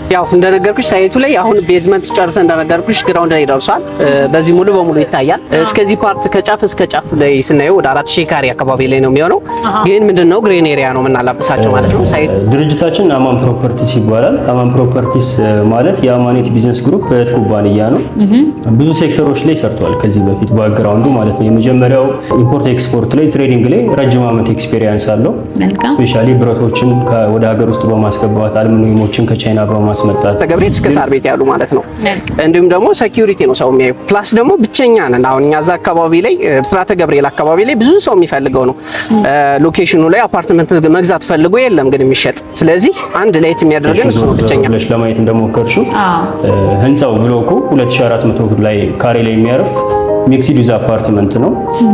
ያው እንደነገርኩሽ ሳይቱ ላይ አሁን ቤዝመንት ጨርሰን እንደነገርኩሽ ግራውንድ ላይ ደርሷል። በዚህ ሙሉ በሙሉ ይታያል። እስከዚህ ፓርት ከጫፍ እስከ ጫፍ ላይ ስናየው ወደ 4000 ካሬ አካባቢ ላይ ነው የሚሆነው። ግን ምንድነው ግሪን ኤሪያ ነው የምናላብሳቸው ማለት ነው። ሳይቱ ድርጅታችን አማን ፕሮፐርቲስ ይባላል። አማን ፕሮፐርቲስ ማለት የአማኔት ቢዝነስ ግሩፕ እህት ኩባንያ ነው። ብዙ ሴክተሮች ላይ ሰርቷል ከዚህ በፊት ባክግራውንዱ ማለት ነው። የመጀመሪያው ኢምፖርት ኤክስፖርት ላይ ትሬዲንግ ላይ ረጅም ዓመት ኤክስፒሪየንስ አለው። ስፔሻሊ ብረቶችን ወደ ሀገር ውስጥ በማስገባት አሉሚኒየሞችን ከቻይና በማስመጣት ተገብሬት እስከ ሳር ቤት ያሉ ማለት ነው። እንዲሁም ደግሞ ሴኩሪቲ ነው ሰው የሚያዩ ፕላስ ደግሞ ብቸኛ ነን። አሁን እኛ እዛ አካባቢ ላይ ብስራተ ገብርኤል አካባቢ ላይ ብዙ ሰው የሚፈልገው ነው። ሎኬሽኑ ላይ አፓርትመንት መግዛት ፈልጎ የለም ግን የሚሸጥ። ስለዚህ አንድ ላይ የሚያደርገን እሱ ነው ብቸኛ። ለማየት እንደሞከርሽው ህንጻው ብሎኩ 2400 ላይ ካሬ ላይ የሚያርፍ ሚክስድ ዩዝ አፓርትመንት ነው።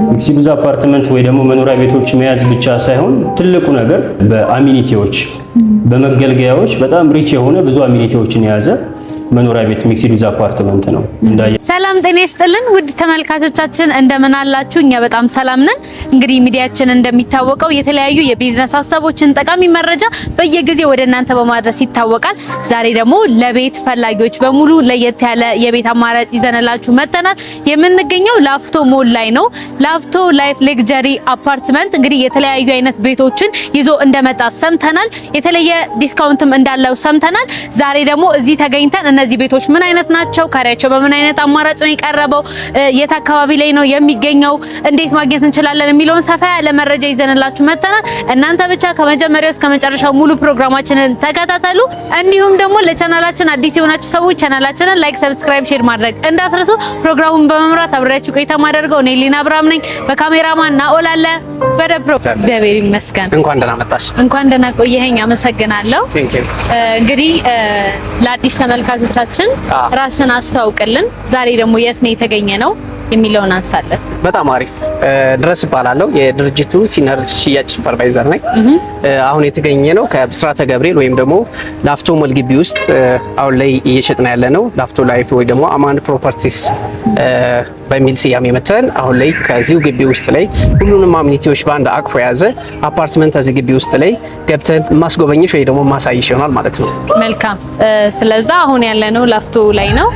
ሚክስድ ዩዝ አፓርትመንት ወይ ደግሞ መኖሪያ ቤቶች መያዝ ብቻ ሳይሆን ትልቁ ነገር በአሚኒቲዎች በመገልገያዎች በጣም ሪች የሆነ ብዙ አሚኒቲዎችን የያዘ መኖሪያ ቤት ሚክስድ ዩዝ አፓርትመንት ነው። ሰላም ጤና ይስጥልን ውድ ተመልካቾቻችን እንደምን አላችሁ? እኛ በጣም ሰላም ነን። እንግዲህ ሚዲያችን እንደሚታወቀው የተለያዩ የቢዝነስ ሀሳቦችን ጠቃሚ መረጃ በየጊዜው ወደ እናንተ በማድረስ ይታወቃል። ዛሬ ደግሞ ለቤት ፈላጊዎች በሙሉ ለየት ያለ የቤት አማራጭ ይዘንላችሁ መጥተናል። የምንገኘው ላፍቶ ሞል ላይ ነው። ላፍቶ ላይፍ ሌክዠሪ አፓርትመንት እንግዲህ የተለያዩ አይነት ቤቶችን ይዞ እንደመጣ ሰምተናል። የተለየ ዲስካውንትም እንዳለው ሰምተናል። ዛሬ ደግሞ እዚህ ተገኝተን እነዚህ ቤቶች ምን አይነት ናቸው፣ ካሬያቸው በምን አይነት አማራጭ ነው የቀረበው፣ የት አካባቢ ላይ ነው የሚገኘው፣ እንዴት ማግኘት እንችላለን የሚለውን ሰፋ ያለ መረጃ ይዘንላችሁ መጥተናል። እናንተ ብቻ ከመጀመሪያው እስከ መጨረሻው ሙሉ ፕሮግራማችንን ተከታተሉ። እንዲሁም ደግሞ ለቻናላችን አዲስ የሆናችሁ ሰዎች ቻናላችንን ላይክ፣ ሰብስክራይብ፣ ሼር ማድረግ እንዳትረሱ። ፕሮግራሙን በመምራት አብሬያችሁ ቆይታ ማደርገው እኔ ሊና አብርሃም ነኝ። በካሜራማን ናኦል አለ። ወደ ፕሮግራም እግዚአብሔር ይመስገን። እንኳን ደህና መጣሽ። እንኳን ደህና ቆየኸኝ። አመሰግናለሁ። እንግዲህ ለአዲስ ተመልካቾቻችን ራስን አስተዋውቅልን። ዛሬ ደግሞ የት ነው የተገኘ ነው የሚለውን አንሳለን። በጣም አሪፍ ድረስ እባላለሁ። የድርጅቱ ሲኒየር ሽያጭ ሱፐርቫይዘር ነኝ። አሁን የተገኘ ነው ከብስራተ ገብርኤል ወይም ደግሞ ላፍቶ ሞል ግቢ ውስጥ አሁን ላይ እየሸጥን ያለ ነው። ላፍቶ ላይፍ ወይ ደግሞ አማን ፕሮፐርቲስ በሚል ስያሜ መተን አሁን ላይ ከዚሁ ግቢ ውስጥ ላይ ሁሉንም አሚኒቲዎች በአንድ አቅፎ የያዘ አፓርትመንት እዚህ ግቢ ውስጥ ላይ ገብተን ማስጎበኝሽ ወይ ደግሞ ማሳይሽ ይሆናል ማለት ነው። መልካም። ስለዛ አሁን ያለነው ላፍቶ ላይ ነው።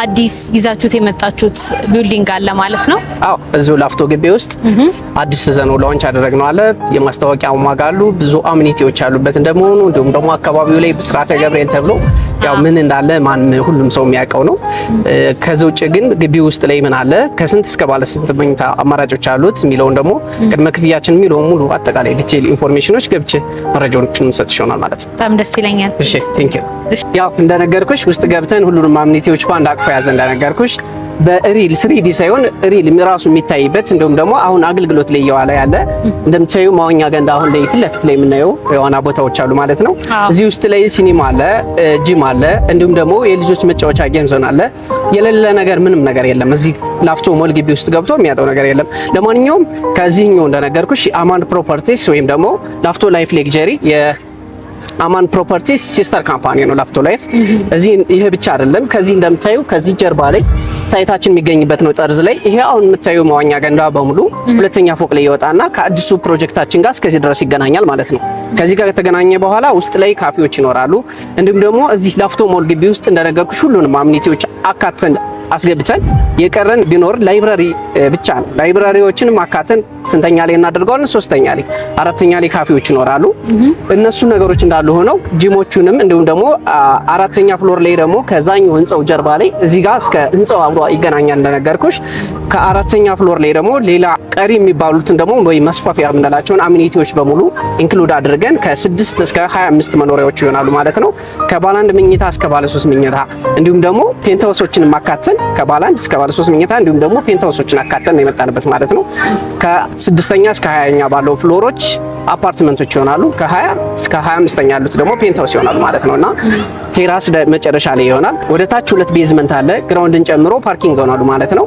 አዲስ ይዛችሁት የመጣችሁት ቢልዲንግ አለ ማለት ነው? አዎ፣ እዚሁ ላፍቶ ግቢ ውስጥ አዲስ ዘኖ ላውንች አደረግነው አለ። የማስታወቂያ ማጋሉ ብዙ አሚኒቲዎች ያሉበት እንደመሆኑ እንዲሁም ደግሞ አካባቢው ላይ ብስራተ ገብርኤል ተብሎ ያው ምን እንዳለ ማን ሁሉም ሰው የሚያውቀው ነው። ከዚህ ውጭ ግን ግቢ ውስጥ ላይ ምን አለ፣ ከስንት እስከ ባለ ስንት መኝታ አማራጮች አሉት የሚለውን ደግሞ ቅድመ ክፍያችን የሚለው ሙሉ አጠቃላይ ዲቴል ኢንፎርሜሽኖች ገብቼ መረጃዎችን መስጠት ይሆናል ማለት ነው። በጣም ደስ ይለኛል። እሺ፣ ቴንክ ዩ። ያው እንደነገርኩሽ ውስጥ ገብተን ሁሉንም አሚኒቲዎች በአንድ አቅፎ ያዘ እንደነገርኩሽ በሪል 3D ሳይሆን ሪል ራሱ የሚታይበት እንዲሁም ደግሞ አሁን አገልግሎት ላይ እየዋለ ያለ እንደምታዩ ማወኛ ገንዳ አሁን ላይ ፊት ለፊት ላይ የምናየው የዋና ቦታዎች አሉ ማለት ነው። እዚህ ውስጥ ላይ ሲኒማ አለ፣ ጂም አለ፣ እንዲሁም ደግሞ የልጆች መጫወቻ ጌም ዞን አለ። የሌለ ነገር ምንም ነገር የለም። እዚህ ላፍቶ ሞል ግቢ ውስጥ ገብቶ የሚያጠው ነገር የለም። ለማንኛውም ከዚህኛው እንደነገርኩሽ አማን ፕሮፐርቲስ ወይም ደግሞ ላፍቶ ላይፍ ሌክዠሪ አማን ፕሮፐርቲስ ሲስተር ካምፓኒ ነው ላፍቶ ላይፍ። እዚህ ይሄ ብቻ አይደለም። ከዚህ እንደምታዩ ከዚህ ጀርባ ላይ ሳይታችን የሚገኝበት ነው ጠርዝ ላይ ይሄ አሁን የምታዩ መዋኛ ገንዳ በሙሉ ሁለተኛ ፎቅ ላይ ይወጣና ከአዲሱ ፕሮጀክታችን ጋር እስከዚህ ድረስ ይገናኛል ማለት ነው። ከዚህ ጋር ከተገናኘ በኋላ ውስጥ ላይ ካፌዎች ይኖራሉ። እንዲሁም ደግሞ እዚህ ላፍቶ ሞል ግቢ ውስጥ እንደነገርኩሽ ሁሉንም አሚኒቲዎች አካተን አስገብተን የቀረን ቢኖር ላይብራሪ ብቻ ነው። ላይብራሪዎችንም አካተን ስንተኛ ላይ እናደርገዋለን? ሶስተኛ ላይ፣ አራተኛ ላይ ካፌዎች ይኖራሉ። እነሱ ነገሮች እንዳሉ ሆነው ጂሞቹንም እንዲሁም ደግሞ አራተኛ ፍሎር ላይ ደግሞ ከዛኛው ህንጻው ጀርባ ላይ እዚህ ጋር እስከ ህንጻው አብሮ ይገናኛል እንደነገርኩሽ። ከአራተኛ ፍሎር ላይ ደግሞ ሌላ ቀሪ የሚባሉትን ደግሞ ወይ መስፋፊያ የምንላቸውን አሚኒቲዎች በሙሉ ኢንክሉድ አድርገን ከ6 እስከ 25 መኖሪያዎች ይሆናሉ ማለት ነው። ከባለ 1 መኝታ እስከ ባለ 3 መኝታ እንዲሁም ደግሞ ፔንትሃውሶችን ማካተን ከባለ 1 እስከ ባለ 3 መኝታ እንዲሁም ደግሞ ፔንትሃውሶችን አካተን የመጣንበት ማለት ነው። ከ6ኛ እስከ 20ኛ ባለው ፍሎሮች አፓርትመንቶች ይሆናሉ። ከ20 እስከ 25ኛ ያሉት ደግሞ ፔንትሃውስ ይሆናሉ ማለት ነውና ቴራስ መጨረሻ ላይ ይሆናል። ወደ ታች 2 ቤዝመንት አለ፣ ግራውንድን ጨምሮ ፓርኪንግ ይሆናሉ ማለት ነው።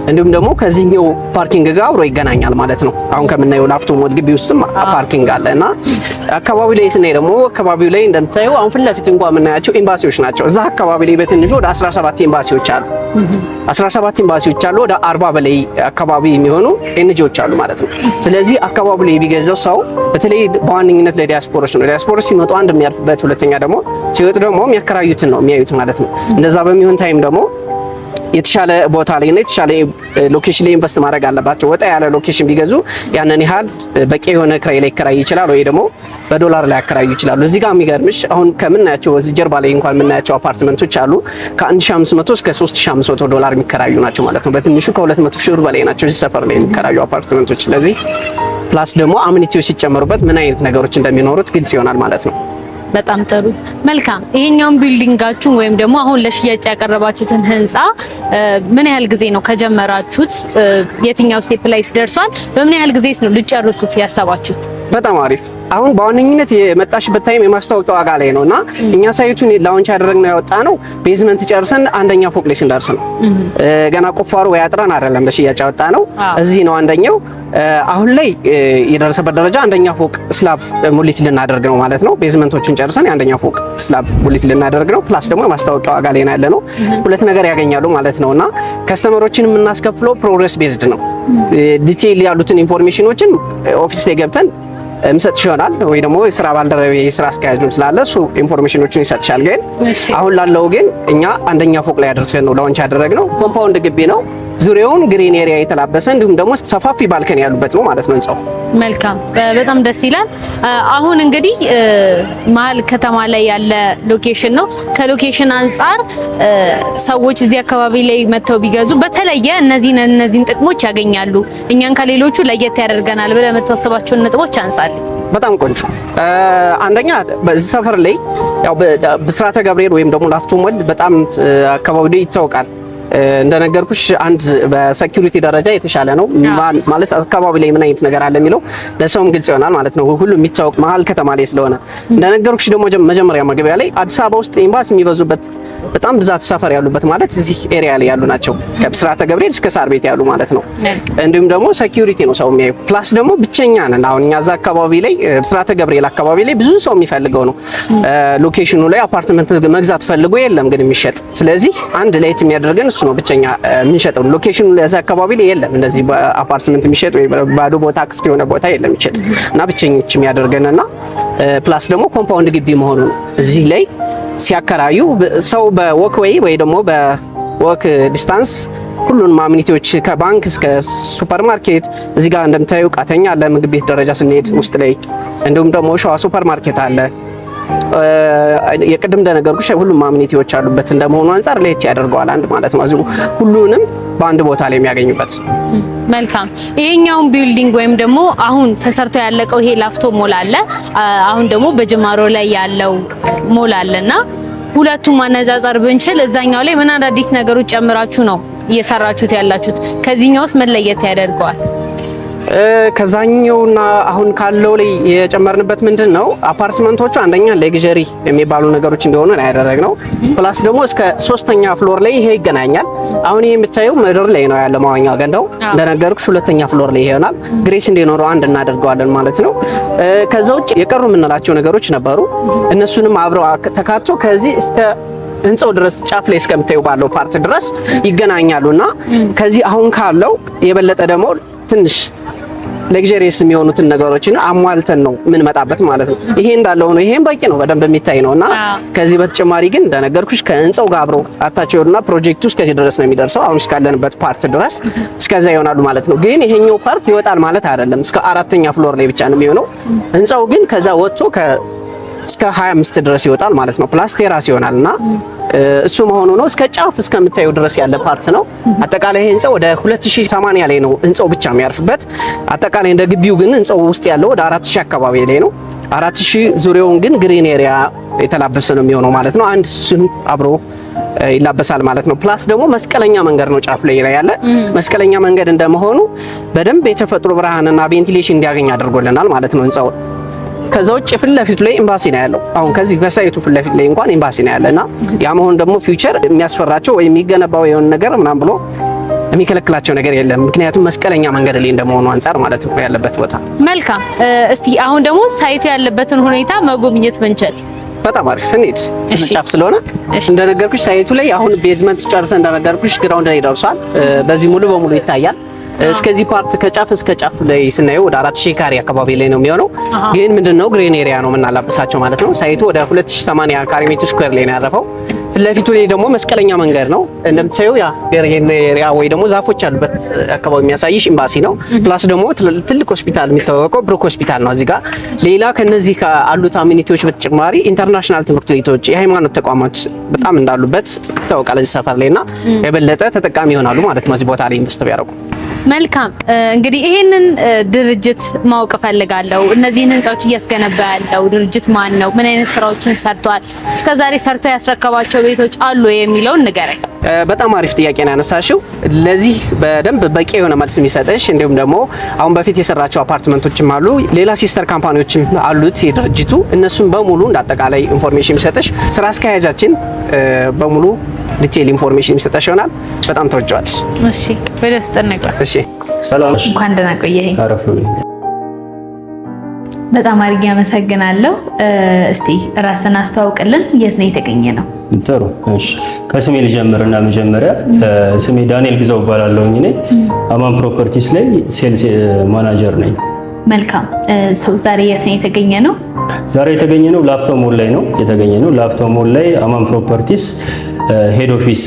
እንዲሁም ደግሞ ከዚህኛው ፓርኪንግ ጋር አብሮ ይገናኛል ማለት ነው። አሁን ከምናየው ላፍቶ ሞል ግቢ ውስጥም ፓርኪንግ አለና አካባቢው ላይ ስናይ ደግሞ አካባቢው ላይ እንደምታዩ አሁን ፊት ለፊት እንኳን የምናያቸው ኤምባሲዎች ናቸው። እዛ አካባቢ ላይ በትንሹ ወደ 17 ኤምባሲዎች አሉ። 17 ኤምባሲዎች አሉ። ወደ 40 በላይ አካባቢ የሚሆኑ ኤንጂኦዎች አሉ ማለት ነው። ስለዚህ አካባቢው ላይ ቢገዛው ሰው በተለይ በዋነኝነት ለዲያስፖራዎች ነው። ዲያስፖራዎች ሲመጡ አንድ የሚያርፍበት፣ ሁለተኛ ደግሞ ሲወጡ ደግሞ የሚያከራዩትን ነው የሚያዩት ማለት ነው። እንደዛ በሚሆን ታይም ደግሞ የተሻለ ቦታ ላይ እና የተሻለ ሎኬሽን ላይ ኢንቨስት ማድረግ አለባቸው። ወጣ ያለ ሎኬሽን ቢገዙ ያንን ያህል በቂ የሆነ ክራይ ላይ ይከራይ ይችላል ወይ ደግሞ በዶላር ላይ ያከራዩ ይችላሉ። እዚህ ጋር የሚገርምሽ አሁን ከምናያቸው እዚህ ጀርባ ላይ እንኳን የምናያቸው አፓርትመንቶች አሉ ከ1500 እስከ 3500 ዶላር የሚከራዩ ናቸው ማለት ነው። በትንሹ ከ200 ሺህ ብር በላይ ናቸው እዚህ ሰፈር ላይ የሚከራዩ አፓርትመንቶች። ስለዚህ ፕላስ ደግሞ አሚኒቲዎች ሲጨመሩበት ምን አይነት ነገሮች እንደሚኖሩት ግልጽ ይሆናል ማለት ነው። በጣም ጥሩ መልካም። ይሄኛውን ቢልዲንጋችሁን ወይም ደግሞ አሁን ለሽያጭ ያቀረባችሁትን ህንጻ ምን ያህል ጊዜ ነው ከጀመራችሁት? የትኛው ስቴፕ ላይ ደርሷል? በምን ያህል ጊዜስ ነው ልጨርሱት ያሰባችሁት? በጣም አሪፍ። አሁን በዋነኝነት የመጣሽበት ታይም የማስታወቂያ ዋጋ ላይ ነውና እኛ ሳይቱን ላውንች ያደረግነው ያወጣነው ቤዝመንት ጨርሰን አንደኛ ፎቅ ላይ ስንደርስ ነው። ገና ቁፋሮ ወይ አጥረን አይደለም ለሽያጭ ያወጣነው። እዚህ ነው አንደኛው። አሁን ላይ የደረሰበት ደረጃ አንደኛ ፎቅ ስላብ ሙሊት ልናደርግ ነው ማለት ነው። ቤዝመንቶቹን ጨርሰን አንደኛ ፎቅ ስላብ ሙሊት ልናደርግ ነው። ፕላስ ደግሞ የማስታወቂያ ዋጋ ላይ ያለ ነው። ሁለት ነገር ያገኛሉ ማለት ነውና ከስተመሮችን የምናስከፍለው ፕሮግረስ ቤዝድ ነው። ዲቴይል ያሉትን ኢንፎርሜሽኖችን ኦፊስ ላይ ገብተን እንሰጥሽ ይሆናል ወይ ደግሞ የስራ ባልደረቤ የስራ አስኪያጁም ስላለ እሱ ኢንፎርሜሽኖችን ይሰጥሻል። ግን አሁን ላለው ግን እኛ አንደኛ ፎቅ ላይ አድርሰን ነው ላውንች ያደረግነው። ኮምፓውንድ ግቢ ነው። ዙሪያውን ግሪን ኤሪያ የተላበሰ እንዲሁም ደግሞ ሰፋፊ ባልከን ያሉበት ነው ማለት ነው ህንጻው። መልካም በጣም ደስ ይላል። አሁን እንግዲህ መሀል ከተማ ላይ ያለ ሎኬሽን ነው። ከሎኬሽን አንጻር ሰዎች እዚህ አካባቢ ላይ መተው ቢገዙ በተለየ እነዚህን ጥቅሞች ያገኛሉ፣ እኛን ከሌሎቹ ለየት ያደርገናል ብለህ የምታስባቸውን ነጥቦች አንጻልኝ። በጣም ቆንጆ። አንደኛ በዚህ ሰፈር ላይ ያው ብስራተ ገብርኤል ወይም ደግሞ ላፍቶ ሞል በጣም አካባቢው ላይ ይታወቃል። እንደነገርኩሽ አንድ በሴኩሪቲ ደረጃ የተሻለ ነው ማለት አካባቢ ላይ ምን አይነት ነገር አለ የሚለው ለሰውም ግልጽ ይሆናል ማለት ነው። ሁሉ የሚታወቅ መሀል ከተማ ላይ ስለሆነ እንደነገርኩሽ ደግሞ መጀመሪያ መግቢያ ላይ አዲስ አበባ ውስጥ ኤምባሲ የሚበዙበት በጣም ብዛት ሰፈር ያሉበት ማለት እዚህ ኤሪያ ላይ ያሉ ናቸው። ከብስራተ ገብርኤል እስከ ሳር ቤት ያሉ ማለት ነው። እንዲሁም ደግሞ ሴኩሪቲ ነው ሰው የሚያዩ። ፕላስ ደግሞ ብቸኛ ነን። አሁን እኛ እዛ አካባቢ ላይ ብስራተ ገብርኤል አካባቢ ላይ ብዙ ሰው የሚፈልገው ነው። ሎኬሽኑ ላይ አፓርትመንት መግዛት ፈልጎ የለም ግን የሚሸጥ። ስለዚህ አንድ ላይ የሚያደርገን እሱ ነው ብቸኛ የምንሸጠው። ሎኬሽኑ ለዛ አካባቢ ላይ የለም እንደዚህ በአፓርትመንት የሚሸጥ ወይ ባዶ ቦታ ክፍት የሆነ ቦታ የለም የሚሸጥ እና ብቸኞች የሚያደርገንና ፕላስ ደግሞ ኮምፓውንድ ግቢ መሆኑ ነው። እዚህ ላይ ሲያከራዩ ሰው በወክ ወይ ደግሞ በወክ ዲስታንስ ሁሉንም አሚኒቲዎች ከባንክ እስከ ሱፐርማርኬት እዚህ ጋር እንደምታዩ ቃተኛ አለ። ምግብ ቤት ደረጃ ስንሄድ ውስጥ ላይ እንዲሁም ደግሞ ሸዋ ሱፐርማርኬት አለ። የቅድም እንደነገርኩሽ ሁሉም አሚኒቲዎች አሉበት እንደመሆኑ አንፃር ለየት ያደርገዋል አንድ ማለት ነው። እዚሁ ሁሉንም በአንድ ቦታ ላይ የሚያገኙበት። መልካም። ይሄኛውን ቢልዲንግ ወይም ደግሞ አሁን ተሰርቶ ያለቀው ይሄ ላፍቶ ሞል አለ፣ አሁን ደግሞ በጅማሮ ላይ ያለው ሞል አለና ሁለቱም ማነጻጸር ብንችል እዛኛው ላይ ምን አዳዲስ ነገሮች ጨምራችሁ ነው እየሰራችሁት ያላችሁት? ከዚህኛውስ ምን ለየት ያደርገዋል? ከዛኛውና አሁን ካለው ላይ የጨመርንበት ምንድን ነው? አፓርትመንቶቹ አንደኛ ሌግዠሪ የሚባሉ ነገሮች እንደሆነ ነው ያደረግነው። ፕላስ ደግሞ እስከ 3ኛ ፍሎር ላይ ይሄ ይገናኛል። አሁን ይሄ የምታየው ምድር ላይ ነው ያለ ማዋኛ ገንዳው። እንደነገርኩሽ 2ኛ ፍሎር ላይ ይሆናል። ግሬስ እንዲኖረው አንድ እናደርገዋለን ማለት ነው። ከዛ ውጭ የቀሩ የምንላቸው ነገሮች ነበሩ። እነሱንም አብረው ተካቶ ከዚህ እስከ ህንጻው ድረስ ጫፍ ላይ እስከምታዩ ባለው ፓርት ድረስ ይገናኛሉና ከዚህ አሁን ካለው የበለጠ ደግሞ ትንሽ ሌግዠሪየስ የሚሆኑትን ነገሮችን አሟልተን ነው የምንመጣበት ማለት ነው። ይሄ እንዳለው ነው። ይሄም በቂ ነው፣ በደንብ የሚታይ ነውና ከዚህ በተጨማሪ ግን እንደነገርኩሽ ከህንጻው ጋር አብሮ አታቸውና ፕሮጀክቱ እስከዚህ ድረስ ነው የሚደርሰው። አሁን እስካለንበት ፓርት ድረስ እስከዛ ይሆናሉ ማለት ነው። ግን ይሄኛው ፓርት ይወጣል ማለት አይደለም። እስከ 4ኛ ፍሎር ላይ ብቻ ነው የሚሆነው። ህንጻው ግን ከዛ ወጥቶ እስከ 25 ድረስ ይወጣል ማለት ነው። ፕላስ ቴራስ ይሆናልና እሱ መሆኑ ነው። እስከ ጫፍ እስከምታዩ ድረስ ያለ ፓርት ነው። አጠቃላይ ህንጻው ወደ 2080 ላይ ነው ህንጻው ብቻ የሚያርፍበት። አጠቃላይ እንደ ግቢው ግን ህንጻው ውስጥ ያለው ወደ 4000 አካባቢ ላይ ነው። 4000 ዙሪያውን ግን ግሪን ኤሪያ የተላበሰ ነው የሚሆነው ማለት ነው። አንድ እሱን አብሮ ይላበሳል ማለት ነው። ፕላስ ደግሞ መስቀለኛ መንገድ ነው ጫፍ ላይ ያለ። መስቀለኛ መንገድ እንደመሆኑ በደንብ የተፈጥሮ ብርሃንና ቬንቲሌሽን እንዲያገኝ አድርጎልናል ማለት ነው ህንጻው። ከዛ ውጭ ፊት ለፊቱ ላይ ኤምባሲ ነው ያለው። አሁን ከዚህ ከሳይቱ ፊት ለፊት ላይ እንኳን ኤምባሲ ነው ያለና ያ መሆን ደግሞ ፊውቸር የሚያስፈራቸው ወይ የሚገነባው የሆነ ነገር ምናምን ብሎ የሚከለክላቸው ነገር የለም። ምክንያቱም መስቀለኛ መንገድ ላይ እንደመሆኑ አንፃር ማለት ነው ያለበት ቦታ። መልካም። እስቲ አሁን ደግሞ ሳይቱ ያለበትን ሁኔታ መጎብኘት ብንችል በጣም አሪፍ። እንዴት ጫፍ ስለሆነ እንደነገርኩሽ ሳይቱ ላይ አሁን ቤዝመንት ጨርሰን እንደነገርኩሽ ግራውንድ ላይ ደርሷል። በዚህ ሙሉ በሙሉ ይታያል። እስከዚህ ፓርት ከጫፍ እስከ ጫፍ ላይ ስናየው ወደ 4000 ካሬ አካባቢ ላይ ነው የሚሆነው። ግን ምንድነው ግሪን ኤሪያ ነው የምናላብሳቸው ማለት ነው። ሳይቱ ወደ 2080 ካሬ ሜትር ስኩዌር ላይ ነው ያረፈው። ፊትለፊቱ ላይ ደግሞ መስቀለኛ መንገድ ነው እንደምታዩ። ያ ግሪን ኤሪያ ወይ ደግሞ ዛፎች ያሉበት አካባቢ የሚያሳይሽ ኤምባሲ ነው። ፕላስ ደግሞ ትልቅ ሆስፒታል የሚታወቀው ብሩክ ሆስፒታል ነው እዚህ ጋር። ሌላ ከነዚህ ካሉት አሚኒቲዎች በተጨማሪ ኢንተርናሽናል ትምህርት ቤቶች፣ የሃይማኖት ተቋማት በጣም እንዳሉበት ይታወቃል እዚህ ሰፈር ላይና የበለጠ ተጠቃሚ ይሆናሉ ማለት ነው እዚህ ቦታ ላይ ኢንቨስት ቢያደርጉ። መልካም እንግዲህ ይሄንን ድርጅት ማወቅ ፈልጋለሁ። እነዚህን ህንጻዎች እያስገነባ ያለው ድርጅት ማን ነው? ምን አይነት ስራዎችን ሰርቷል? እስከዛሬ ሰርቶ ያስረከባቸው ቤቶች አሉ የሚለውን ንገረኝ። በጣም አሪፍ ጥያቄ ነው ያነሳሽው። ለዚህ በደንብ በቂ የሆነ መልስ የሚሰጥሽ እንዲሁም ደግሞ አሁን በፊት የሰራቸው አፓርትመንቶችም አሉ፣ ሌላ ሲስተር ካምፓኒዎችም አሉት የድርጅቱ። እነሱም በሙሉ እንዳጠቃላይ ኢንፎርሜሽን የሚሰጥሽ ስራ አስኪያጃችን በሙሉ ዲቴይል ኢንፎርሜሽን የሚሰጥሽ ይሆናል። በጣም ተወጫለሽ። እሺ ወደ ውስጥ እንግባ። እሺ ሰላም። እንኳን ደህና ቆየኸኝ። አረፍ። በጣም አድርጌ አመሰግናለሁ። እስቲ ራስን አስተዋውቅልን። የት ነው የተገኘ ነው? ጥሩ። እሺ ከስሜ ልጀምርና መጀመሪያ ስሜ ዳንኤል ግዛው እባላለሁኝ። እኔ አማን ፕሮፐርቲስ ላይ ሴልስ ማናጀር ነኝ። መልካም። ዛሬ የት ነው የተገኘ ነው? ዛሬ የተገኘ ነው ላፍቶ ሞል ላይ ነው የተገኘ ነው። ላፍቶ ሞል ላይ አማን ፕሮፐርቲስ ሄድ ኦፊስ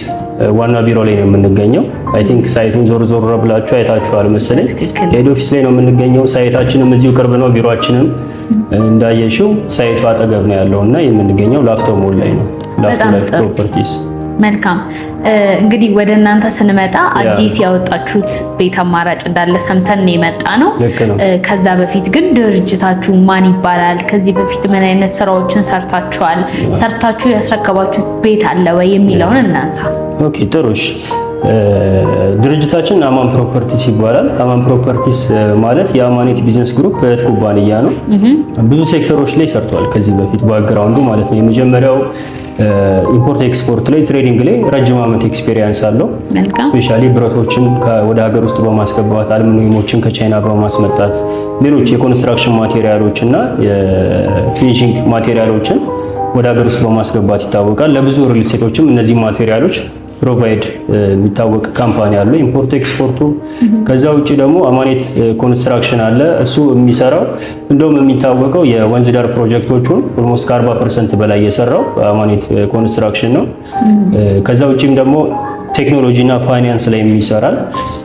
ዋና ቢሮ ላይ ነው የምንገኘው። አይ ቲንክ ሳይቱን ዞር ብላችሁ አይታችኋል መሰለኝ። ሄድ ኦፊስ ላይ ነው የምንገኘው። ሳይታችንም እዚሁ ቅርብ ነው። ቢሮአችንም እንዳየሽው ሳይቱ አጠገብ ነው ያለውና የምንገኘው ላፍቶ ሞል ላይ ነው። ላፍቶ ላይፍ ፕሮፐርቲስ። መልካም እንግዲህ ወደ እናንተ ስንመጣ አዲስ ያወጣችሁት ቤት አማራጭ እንዳለ ሰምተን የመጣ ነው። ከዛ በፊት ግን ድርጅታችሁ ማን ይባላል? ከዚህ በፊት ምን አይነት ስራዎችን ሰርታችኋል? ሰርታችሁ ያስረከባችሁት ቤት አለ ወይ የሚለውን እናንሳ። ኦኬ ጥሩ። እሺ ድርጅታችን አማን ፕሮፐርቲስ ይባላል። አማን ፕሮፐርቲስ ማለት የአማኔት ቢዝነስ ግሩፕ እህት ኩባንያ ነው። ብዙ ሴክተሮች ላይ ሰርቷል ከዚህ በፊት ባክግራውንዱ ማለት ነው። የመጀመሪያው ኢምፖርት ኤክስፖርት ላይ ትሬዲንግ ላይ ረጅም ዓመት ኤክስፔሪየንስ አለው። ስፔሻሊ ብረቶችን ወደ ሀገር ውስጥ በማስገባት አሉሚኒየሞችን ከቻይና በማስመጣት ሌሎች የኮንስትራክሽን ማቴሪያሎች እና የፊኒሺንግ ማቴሪያሎችን ወደ ሀገር ውስጥ በማስገባት ይታወቃል። ለብዙ ሪል ስቴቶችም እነዚህ ማቴሪያሎች ፕሮቫይድ የሚታወቅ ካምፓኒ አለ ኢምፖርት ኤክስፖርቱ። ከዛ ውጪ ደግሞ አማኔት ኮንስትራክሽን አለ። እሱ የሚሰራው እንደውም የሚታወቀው የወንዝ ዳር ፕሮጀክቶቹን ኦልሞስት ከ40% በላይ የሰራው አማኔት ኮንስትራክሽን ነው። ከዛ ውጪም ደግሞ ቴክኖሎጂ እና ፋይናንስ ላይ የሚሰራል።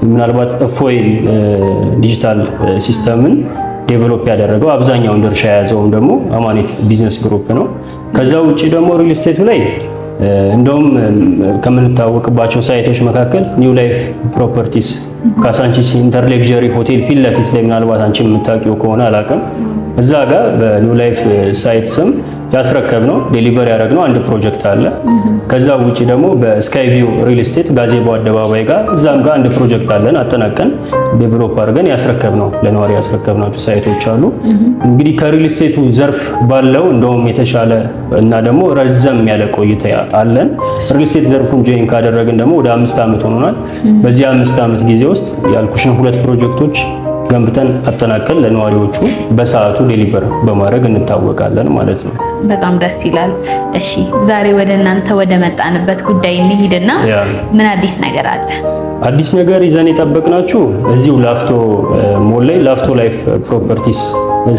ምናልባት ፎይል ዲጂታል ሲስተምን ዴቨሎፕ ያደረገው አብዛኛውን ድርሻ የያዘውም ደግሞ አማኔት ቢዝነስ ግሩፕ ነው። ከዛ ውጪ ደግሞ ሪል ስቴቱ ላይ እንደውም ከምንታወቅባቸው ሳይቶች መካከል ኒው ላይፍ ፕሮፐርቲስ ካሳንቺስ ኢንተርሌክዠሪ ሆቴል ፊት ለፊት ላይ ምናልባት አንቺ የምታውቂው ከሆነ አላውቅም፣ እዛ ጋር በኒው ላይፍ ሳይት ስም ያስረከብነው ዴሊቨር ያደረግነው አንድ ፕሮጀክት አለ። ከዛ ውጪ ደግሞ በስካይ ቪው ሪል ስቴት ጋዜቦ አደባባይ ጋር እዛም ጋር አንድ ፕሮጀክት አለን አጠናቀን ዴቨሎፕ አድርገን ያስረከብነው ለነዋሪ ያስረከብናቸው ሳይቶች አሉ። እንግዲህ ከሪል ስቴቱ ዘርፍ ባለው እንደውም የተሻለ እና ደግሞ ረዘም ያለ ቆይታ አለን። ሪል ስቴት ዘርፉን ጆይን ካደረግን ደግሞ ወደ 5 ዓመት ሆኖናል። በዚህ 5 ዓመት ጊዜ ውስጥ ያልኩሽን 2 ፕሮጀክቶች ገንብተን አጠናቀን ለነዋሪዎቹ በሰዓቱ ዴሊቨር በማድረግ እንታወቃለን ማለት ነው። በጣም ደስ ይላል። እሺ ዛሬ ወደ እናንተ ወደ መጣንበት ጉዳይ እንሂድና ምን አዲስ ነገር አለ? አዲስ ነገር ይዘን የጠበቅናችሁ እዚሁ ላፍቶ ሞል ላይ ላፍቶ ላይፍ ፕሮፐርቲስ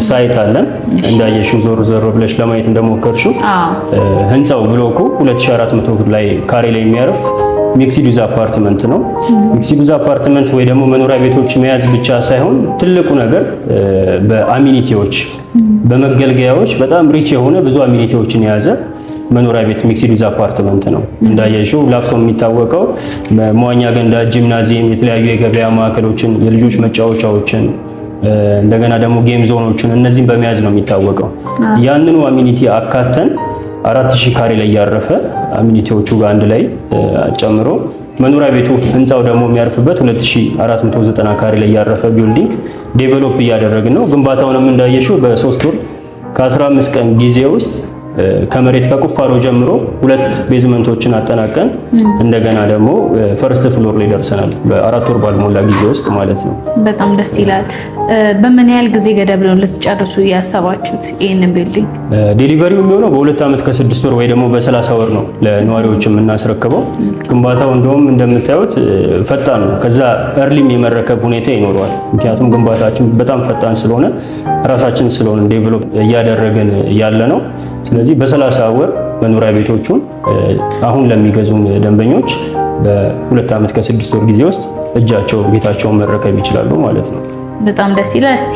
ሳይት አለን። እንዳየሽው ዞር ብለሽ ለማየት እንደሞከርሽው ህንጻው ብሎኩ 2400 ላይ ካሬ ላይ የሚያርፍ ሚክስድ ዩዝ አፓርትመንት ነው። ሚክስድ ዩዝ አፓርትመንት ወይ ደግሞ መኖሪያ ቤቶች መያዝ ብቻ ሳይሆን ትልቁ ነገር በአሚኒቲዎች በመገልገያዎች በጣም ሪች የሆነ ብዙ አሚኒቲዎችን የያዘ መኖሪያ ቤት ሚክስድ ዩዝ አፓርትመንት ነው። እንዳየሽው ላፍቶ የሚታወቀው መዋኛ ገንዳ፣ ጂምናዚየም፣ የተለያዩ የገበያ ማዕከሎችን፣ የልጆች መጫወቻዎችን እንደገና ደግሞ ጌም ዞኖችን እነዚህን በመያዝ ነው የሚታወቀው። ያንኑ አሚኒቲ አካተን 4000 ካሬ ላይ ያረፈ አሚኒቲዎቹ ጋር አንድ ላይ ጨምሮ መኖሪያ ቤቱ ህንጻው ደግሞ የሚያርፍበት 2490 ካሬ ላይ ያረፈ ቢልዲንግ ዴቨሎፕ እያደረግን ነው። ግንባታውንም እንዳየሽው በ3 ወር ከ15 ቀን ጊዜ ውስጥ ከመሬት ከቁፋሮ ጀምሮ 2 ቤዝመንቶችን አጠናቀን እንደገና ደግሞ ፈርስት ፍሎር ላይ ደርሰናል በ4 ወር ባልሞላ ጊዜ ውስጥ ማለት ነው። በጣም ደስ ይላል። በምን ያህል ጊዜ ገደብ ነው ልትጨርሱ ያሰባችሁት ይሄንን ቢልዲንግ? ዴሊቨሪው የሚሆነው በ2 ዓመት ከ6 ወር ወይ ደግሞ በ30 ወር ነው ለነዋሪዎች የምናስረክበው። ግንባታው እንደውም እንደምታዩት ፈጣን ነው። ከዛ እርሊም የመረከብ ሁኔታ ይኖረዋል። ምክንያቱም ግንባታችን በጣም ፈጣን ስለሆነ ራሳችን ስለሆነ ዴቨሎፕ እያደረግን ያለ ነው። ስለዚህ በ30 ወር መኖሪያ ቤቶቹን አሁን ለሚገዙን ደንበኞች በ2 ዓመት ከ6 ወር ጊዜ ውስጥ እጃቸው ቤታቸውን መረከብ ይችላሉ ማለት ነው። በጣም ደስ ይላል። እስቲ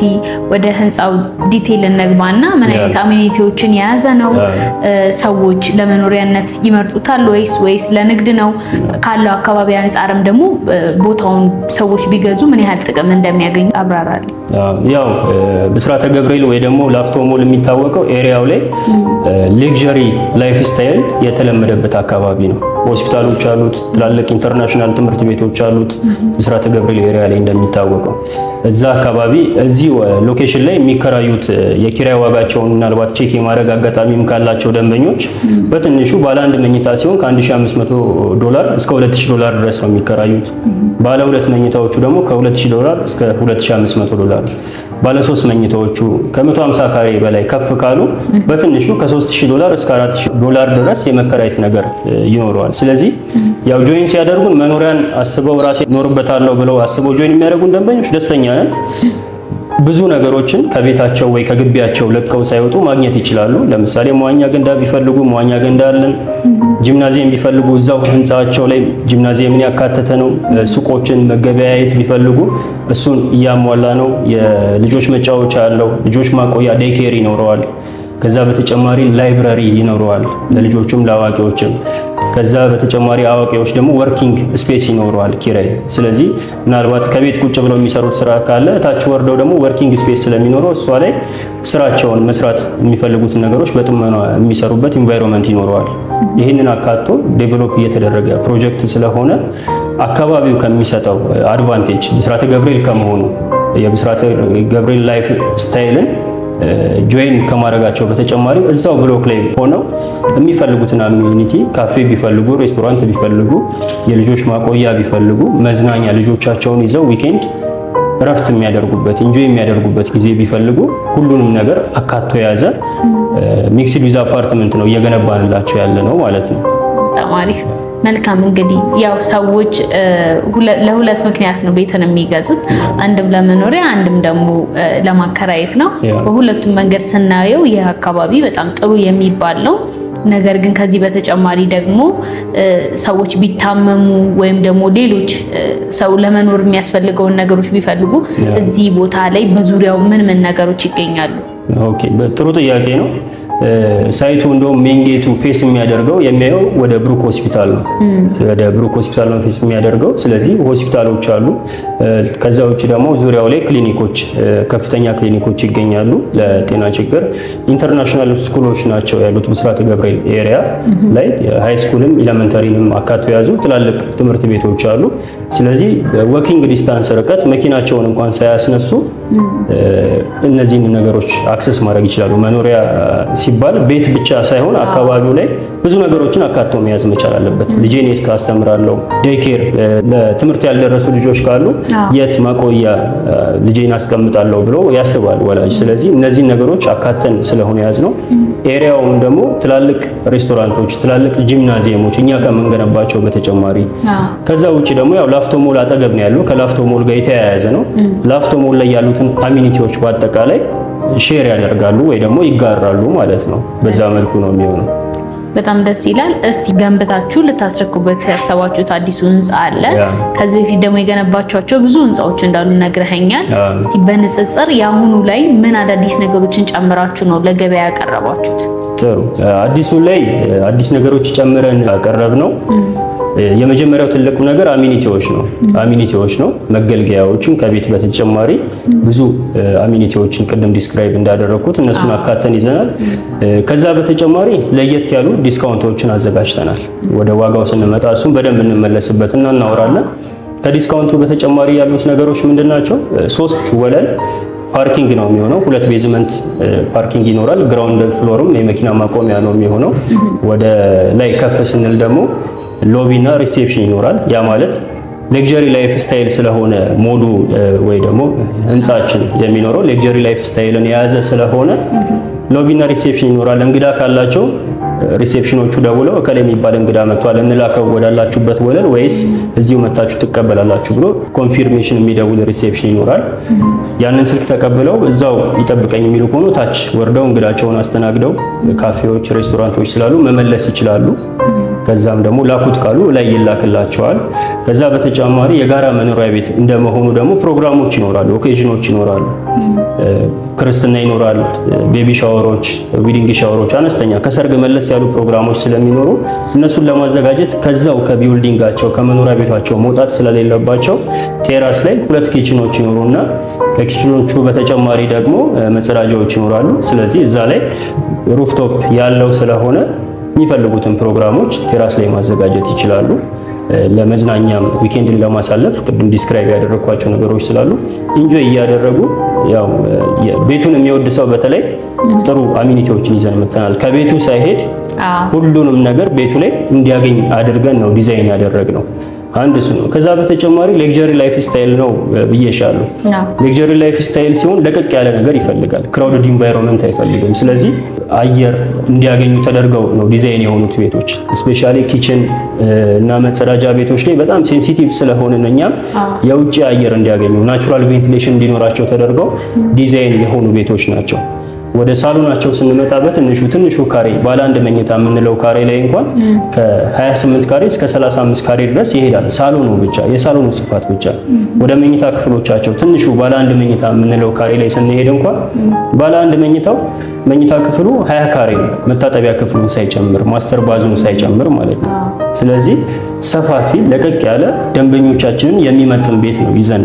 ወደ ህንጻው ዲቴል እንግባና ምን አይነት አሚኒቲዎችን የያዘ ነው? ሰዎች ለመኖሪያነት ይመርጡታል ወይስ ለንግድ ነው? ካለው አካባቢ አንጻርም ደግሞ ቦታውን ሰዎች ቢገዙ ምን ያህል ጥቅም እንደሚያገኙ አብራራል። ያው ብስራተ ገብርኤል ወይ ደግሞ ላፍቶ ሞል የሚታወቀው ኤሪያው ላይ ሌክዠሪ ላይፍ ስታይል የተለመደበት አካባቢ ነው። ሆስፒታሎች አሉት፣ ትላልቅ ኢንተርናሽናል ትምህርት ቤቶች አሉት። ብስራተ ገብርኤል ኤሪያ ላይ እንደሚታወቀው እዛ አካባቢ እዚህ ሎኬሽን ላይ የሚከራዩት የኪራይ ዋጋቸውን ምናልባት ቼክ የማድረግ አጋጣሚም ካላቸው ደንበኞች በትንሹ ባለ 1 መኝታ ሲሆን $1500 እስከ $2000 ድረስ ነው የሚከራዩት። ባለ 2 መኝታዎቹ ደግሞ $2000 እስከ $2500፣ ባለ 3 መኝታዎቹ ከ150 ካሬ በላይ ከፍ ካሉ በትንሹ ከ$3000 እስከ $4000 ድረስ የመከራየት ነገር ይኖረዋል። ስለዚህ ያው ጆይን ሲያደርጉን መኖሪያን አስበው ራሴ ኖርበታለሁ ብለው አስበው ጆይን የሚያደርጉን ደንበኞች ደስተኛ ነን። ብዙ ነገሮችን ከቤታቸው ወይ ከግቢያቸው ለቀው ሳይወጡ ማግኘት ይችላሉ። ለምሳሌ መዋኛ ገንዳ ቢፈልጉ መዋኛ ገንዳ አለን። ጂምናዚየም ቢፈልጉ እዛው ህንጻቸው ላይ ጂምናዚየምን ያካተተ ነው። ሱቆችን መገበያየት ቢፈልጉ እሱን እያሟላ ነው። የልጆች መጫወቻ አለው። ልጆች ማቆያ ዴይኬር ይኖረዋል። ከዛ በተጨማሪ ላይብራሪ ይኖረዋል ለልጆችም ለአዋቂዎችም። ከዛ በተጨማሪ አዋቂዎች ደግሞ ወርኪንግ ስፔስ ይኖረዋል ኪራይ። ስለዚህ ምናልባት ከቤት ቁጭ ብለው የሚሰሩት ስራ ካለ ታች ወርደው ደግሞ ወርኪንግ ስፔስ ስለሚኖረው እሷ ላይ ስራቸውን መስራት የሚፈልጉትን ነገሮች በጥሞና የሚሰሩበት ኢንቫይሮንመንት ይኖረዋል። ይህንን አካቶ ዴቨሎፕ እየተደረገ ፕሮጀክት ስለሆነ አካባቢው ከሚሰጠው አድቫንቴጅ ብስራተ ገብርኤል ከመሆኑ የብስራተ ገብርኤል ላይፍ ስታይልን ጆይን ከማድረጋቸው በተጨማሪ እዛው ብሎክ ላይ ሆነው የሚፈልጉትን አሚኒቲ ካፌ ቢፈልጉ፣ ሬስቶራንት ቢፈልጉ፣ የልጆች ማቆያ ቢፈልጉ፣ መዝናኛ ልጆቻቸውን ይዘው ዊኬንድ እረፍት የሚያደርጉበት ኢንጆይ የሚያደርጉበት ጊዜ ቢፈልጉ ሁሉንም ነገር አካቶ የያዘ ሚክስድ ዩዝ አፓርትመንት ነው እየገነባንላቸው ያለ ነው ማለት ነው። በጣም አሪፍ። መልካም እንግዲህ ያው ሰዎች ለሁለት ምክንያት ነው ቤትን የሚገዙት፣ አንድም ለመኖሪያ አንድም ደግሞ ለማከራየት ነው። በሁለቱም መንገድ ስናየው ይህ አካባቢ በጣም ጥሩ የሚባል ነው። ነገር ግን ከዚህ በተጨማሪ ደግሞ ሰዎች ቢታመሙ ወይም ደግሞ ሌሎች ሰው ለመኖር የሚያስፈልገውን ነገሮች ቢፈልጉ እዚህ ቦታ ላይ በዙሪያው ምን ነገሮች ይገኛሉ? ኦኬ፣ ጥሩ ጥያቄ ነው። ሳይቱ እንደውም ሜንጌቱ ፌስ የሚያደርገው የሚያየው ወደ ብሩክ ሆስፒታል ነው። ወደ ብሩክ ሆስፒታል ነው ፌስ የሚያደርገው። ስለዚህ ሆስፒታሎች አሉ። ከዛ ውጭ ደግሞ ዙሪያው ላይ ክሊኒኮች፣ ከፍተኛ ክሊኒኮች ይገኛሉ ለጤና ችግር። ኢንተርናሽናል ስኩሎች ናቸው ያሉት ብስራተ ገብርኤል ኤሪያ ላይ ሃይ ስኩልም ኤሌመንተሪንም አካቶ የያዙ ትላልቅ ትምህርት ቤቶች አሉ። ስለዚህ ወኪንግ ዲስታንስ ርቀት መኪናቸውን እንኳን ሳያስነሱ እነዚህን ነገሮች አክሰስ ማድረግ ይችላሉ። መኖሪያ ሲባል ቤት ብቻ ሳይሆን አካባቢው ላይ ብዙ ነገሮችን አካቶ መያዝ መቻል አለበት። ልጄን የት አስተምራለሁ፣ ዴይኬር ለትምህርት ያልደረሱ ልጆች ካሉ የት ማቆያ ልጄን አስቀምጣለሁ ብሎ ያስባል ወላጅ። ስለዚህ እነዚህን ነገሮች አካተን ስለሆነ ያዝ ነው። ኤሪያውም ደግሞ ትላልቅ ሬስቶራንቶች፣ ትላልቅ ጂምናዚየሞች እኛ ከምንገነባቸው በተጨማሪ ከዛ ውጪ ደግሞ ያው ላፍቶ ሞል አጠገብ ነው ያለው። ከላፍቶ ሞል ጋር የተያያዘ ነው። ላፍቶ ሞል ላይ ያሉትን አሚኒቲዎች በአጠቃላይ ሼር ያደርጋሉ ወይ ደግሞ ይጋራሉ ማለት ነው። በዛ መልኩ ነው የሚሆነው። በጣም ደስ ይላል። እስቲ ገንብታችሁ ልታስረክቡበት ያሰባችሁት አዲሱ ህንጻ አለ። ከዚህ በፊት ደግሞ የገነባችኋቸው ብዙ ህንጻዎች እንዳሉ ነግረኸኛል። እስቲ በንጽጽር የአሁኑ ላይ ምን አዳዲስ ነገሮችን ጨምራችሁ ነው ለገበያ ያቀረባችሁት? ጥሩ። አዲሱ ላይ አዲስ ነገሮች ጨምረን ያቀረብ ነው። የመጀመሪያው ትልቁ ነገር አሚኒቲዎች ነው። መገልገያዎችን ከቤት በተጨማሪ ብዙ አሚኒቲዎችን ቅድም ዲስክራይብ እንዳደረኩት እነሱን አካተን ይዘናል። ከዛ በተጨማሪ ለየት ያሉ ዲስካውንቶችን አዘጋጅተናል። ወደ ዋጋው ስንመጣ እሱን በደንብ እንመለስበትና እናወራለን። ከዲስካውንቱ በተጨማሪ ያሉት ነገሮች ምንድናቸው? 3 ወለል ፓርኪንግ ነው የሚሆነው። 2 ቤዝመንት ፓርኪንግ ይኖራል። ግራውንድ ፍሎርም የመኪና ማቆሚያ ነው የሚሆነው። ወደ ላይ ከፍ ስንል ደግሞ ሎቢና ሪሴፕሽን ይኖራል። ያ ማለት ሌክዠሪ ላይፍ ስታይል ስለሆነ ሞዱ ወይ ደግሞ ህንጻችን የሚኖረው ሌክዠሪ ላይፍ ስታይልን የያዘ ስለሆነ ሎቢና ሪሴፕሽን ይኖራል። እንግዳ ካላቸው ሪሴፕሽኖቹ ደውለው እከሌ የሚባል እንግዳ መጥቷል እንላከው ወዳላችሁበት ወለል ወይስ እዚሁ መታችሁ ትቀበላላችሁ ብሎ ኮንፊርሜሽን የሚደውል ሪሴፕሽን ይኖራል። ያንን ስልክ ተቀብለው እዛው ይጠብቀኝ የሚሉ ከሆነ ታች ወርደው እንግዳቸውን አስተናግደው ካፌዎች፣ ሬስቶራንቶች ስላሉ መመለስ ይችላሉ። ከዛም ደግሞ ላኩት ካሉ ላይ ይላክላቸዋል። ከዛ በተጨማሪ የጋራ መኖሪያ ቤት እንደመሆኑ ደግሞ ፕሮግራሞች ይኖራሉ፣ ኦኬዥኖች ይኖራሉ። ክርስትና ይኖራል፣ ቤቢ ሻወሮች፣ ዊዲንግ ሻወሮች፣ አነስተኛ ከሰርግ መለስ ያሉ ፕሮግራሞች ስለሚኖሩ እነሱን ለማዘጋጀት ከዛው ከቢልዲንጋቸው ከመኖሪያ ቤታቸው መውጣት ስለሌለባቸው ቴራስ ላይ 2 ኪችኖች ይኖሩና ከኪችኖቹ በተጨማሪ ደግሞ መጸዳጃዎች ይኖራሉ። ስለዚህ እዛ ላይ ሩፍቶፕ ያለው ስለሆነ የሚፈልጉትን ፕሮግራሞች ቴራስ ላይ ማዘጋጀት ይችላሉ። ለመዝናኛም ዊኬንድን ለማሳለፍ ቅድም ዲስክራይብ ያደረኳቸው ነገሮች ስላሉ ኢንጆይ እያደረጉ ያው ቤቱን የሚወድ ሰው በተለይ ጥሩ አሚኒቲዎችን ይዘን መጥተናል። ከቤቱ ሳይሄድ ሁሉንም ነገር ቤቱ ላይ እንዲያገኝ አድርገን ነው ዲዛይን ያደረግነው። አንድ እሱ ነው። ከዛ በተጨማሪ ሌክዠሪ ላይፍ ስታይል ነው ብዬሻለሁ። ሌክዠሪ ላይፍ ስታይል ሲሆን ለቀቅ ያለ ነገር ይፈልጋል። ክራውድድ ኢንቫይሮንመንት አይፈልግም። ስለዚህ አየር እንዲያገኙ ተደርገው ነው ዲዛይን የሆኑት ቤቶች። ስፔሻሊ ኪችን እና መጸዳጃ ቤቶች ላይ በጣም ሴንሲቲቭ ስለሆነ እኛም የውጭ አየር እንዲያገኙ ናቹራል ቬንቲሌሽን እንዲኖራቸው ተደርገው ዲዛይን የሆኑ ቤቶች ናቸው። ወደ ሳሎናቸው ስንመጣ በትንሹ ካሬ ባለ 1 መኝታ የምንለው ካሬ ላይ እንኳን ከ28 ካሬ እስከ 35 ካሬ ድረስ ይሄዳል። ሳሎኑ ብቻ የሳሎኑ ስፋት ብቻ። ወደ መኝታ ክፍሎቻቸው ትንሹ ባለ 1 መኝታ የምንለው ካሬ ላይ ስንሄድ እንኳን ባለ 1 መኝታው መኝታ ክፍሉ 20 ካሬ ነው፣ መታጠቢያ ክፍሉን ሳይጨምር ማስተር ባዙን ሳይጨምር ማለት ነው። ስለዚህ ሰፋፊ ለቀቅ ያለ ደንበኞቻችንን የሚመጥን ቤት ነው ይዘን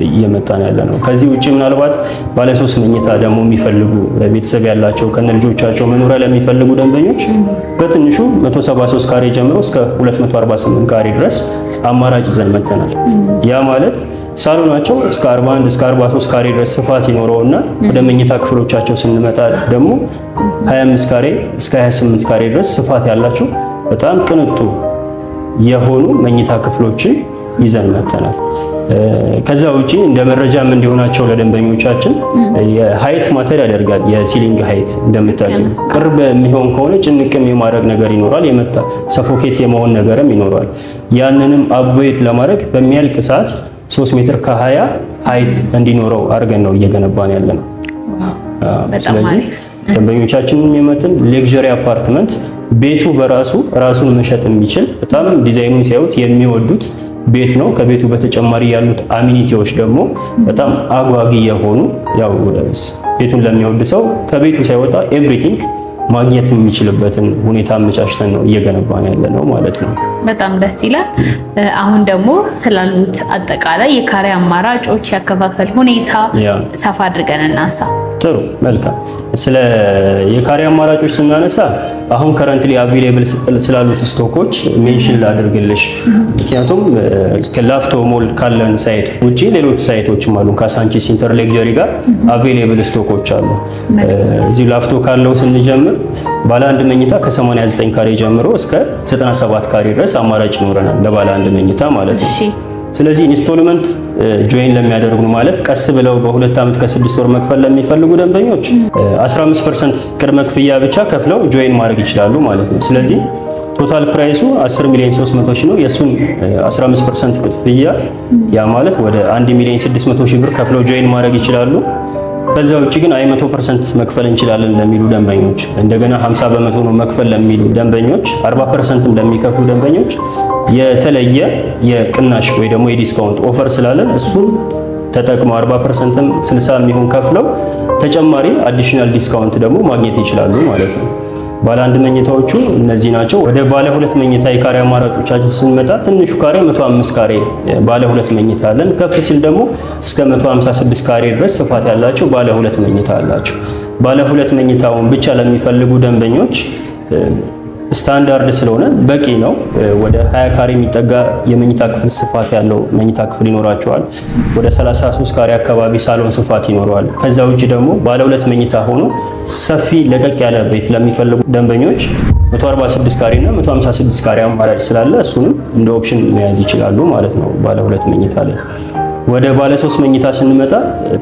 እየመጣን ያለ ነው። ከዚህ ውጪ ምናልባት ባለ 3 መኝታ ደግሞ የሚፈልጉ ቤተሰብ ያላቸው ከነልጆቻቸው መኖሪያ ለሚፈልጉ ደንበኞች በትንሹ 173 ካሬ ጀምሮ እስከ 248 ካሬ ድረስ አማራጭ ይዘን መጥተናል። ያ ማለት ሳሎናቸው እስከ 41 እስከ 43 ካሬ ድረስ ስፋት ይኖረውና ወደ መኝታ ክፍሎቻቸው ስንመጣ ደግሞ 25 ካሬ እስከ 28 ካሬ ድረስ ስፋት ያላቸው በጣም ቅንጡ የሆኑ መኝታ ክፍሎችን ይዘን መጥተናል። ከዛ ውጪ እንደ መረጃም እንዲሆናቸው ለደንበኞቻችን የሃይት ማተር ያደርጋል። የሲሊንግ ሃይት እንደምታውቁ ቅርብ የሚሆን ከሆነ ጭንቅም የማድረግ ነገር ይኖራል፣ የመጣ ሰፎኬት የመሆን ነገርም ይኖራል። ያንንም አቮይድ ለማድረግ በሚያልቅ ሰዓት 3 ሜትር ከ20 ሃይት እንዲኖረው አድርገን ነው እየገነባን ያለ ነው። ስለዚህ ደንበኞቻችንን የሚመጥን ሌክዠሪ አፓርትመንት ቤቱ በራሱ ራሱን መሸጥ የሚችል በጣም ዲዛይኑን ሲያዩት የሚወዱት ቤት ነው። ከቤቱ በተጨማሪ ያሉት አሚኒቲዎች ደግሞ በጣም አጓጊ የሆኑ ያው ቤቱን ለሚወድ ሰው ከቤቱ ሳይወጣ ኤቭሪቲንግ ማግኘት የሚችልበትን ሁኔታ አመቻችተን ነው እየገነባን ያለ ነው ማለት ነው። በጣም ደስ ይላል። አሁን ደግሞ ስላሉት አጠቃላይ የካሬ አማራጮች ያከፋፈል ሁኔታ ሰፋ አድርገን እናንሳ። ጥሩ መልካም። ስለ የካሬ አማራጮች ስናነሳ አሁን ከረንትሊ አቬሌብል ስላሉት ስቶኮች ሜንሽን ላድርግልሽ። ምክንያቱም ከላፍቶ ሞል ካለን ሳይት ውጪ ሌሎች ሳይቶችም አሉ። ካሳንቺስ ኢንተር ሌክዠሪ ጋር አቬሌብል ስቶኮች አሉ። እዚህ ላፍቶ ካለው ስንጀምር ባለ 1 መኝታ ከ89 ካሬ ጀምሮ እስከ 97 ካሬ ድረስ አማራጭ ይኖረናል ለባለ 1 መኝታ ማለት ነው። ስለዚህ ኢንስቶልመንት ጆይን ለሚያደርጉ ማለት ቀስ ብለው በ2 ዓመት ከ6 ወር መክፈል ለሚፈልጉ ደንበኞች 15% ቅድመ ክፍያ ብቻ ከፍለው ጆይን ማድረግ ይችላሉ ማለት ነው። ስለዚህ ቶታል ፕራይሱ 10,300,000 ነው። የሱን 15% ክፍያ ያ ማለት ወደ 1,600,000 ብር ከፍለው ጆይን ማድረግ ይችላሉ። ከዛ ውጪ ግን 100% መክፈል እንችላለን ለሚሉ ደንበኞች፣ እንደገና 50% ነው መክፈል ለሚሉ ደንበኞች፣ 40% ለሚከፍሉ ደንበኞች የተለየ የቅናሽ ወይ ደግሞ የዲስካውንት ኦፈር ስላለን እሱን ተጠቅመው 40%ም 60 የሚሆን ከፍለው ተጨማሪ አዲሽናል ዲስካውንት ደግሞ ማግኘት ይችላሉ ማለት ነው። ባለ 1 መኝታዎቹ እነዚህ ናቸው። ወደ ባለ 2 መኝታ የካሬ አማራጮቻችን ስንመጣ ትንሹ ካሬ 105 ካሬ ባለ 2 መኝታ አለን። ከፍ ሲል ደግሞ እስከ 156 ካሬ ድረስ ስፋት ያላቸው ባለ 2 መኝታ አላቸው። ባለ 2 መኝታውን ብቻ ለሚፈልጉ ደንበኞች ስታንዳርድ ስለሆነ በቂ ነው። ወደ 20 ካሬ የሚጠጋ የመኝታ ክፍል ስፋት ያለው መኝታ ክፍል ይኖራቸዋል። ወደ 33 ካሬ አካባቢ ሳሎን ስፋት ይኖረዋል። ከዛ ውጭ ደግሞ ባለ 2 መኝታ ሆኖ ሰፊ ለቀቅ ያለ ቤት ለሚፈልጉ ደንበኞች 146 ካሬ እና 156 ካሬ አማራጭ ስላለ እሱንም እንደ ኦፕሽን መያዝ ይችላሉ ማለት ነው ባለ 2 መኝታ ላይ። ወደ ባለ 3 መኝታ ስንመጣ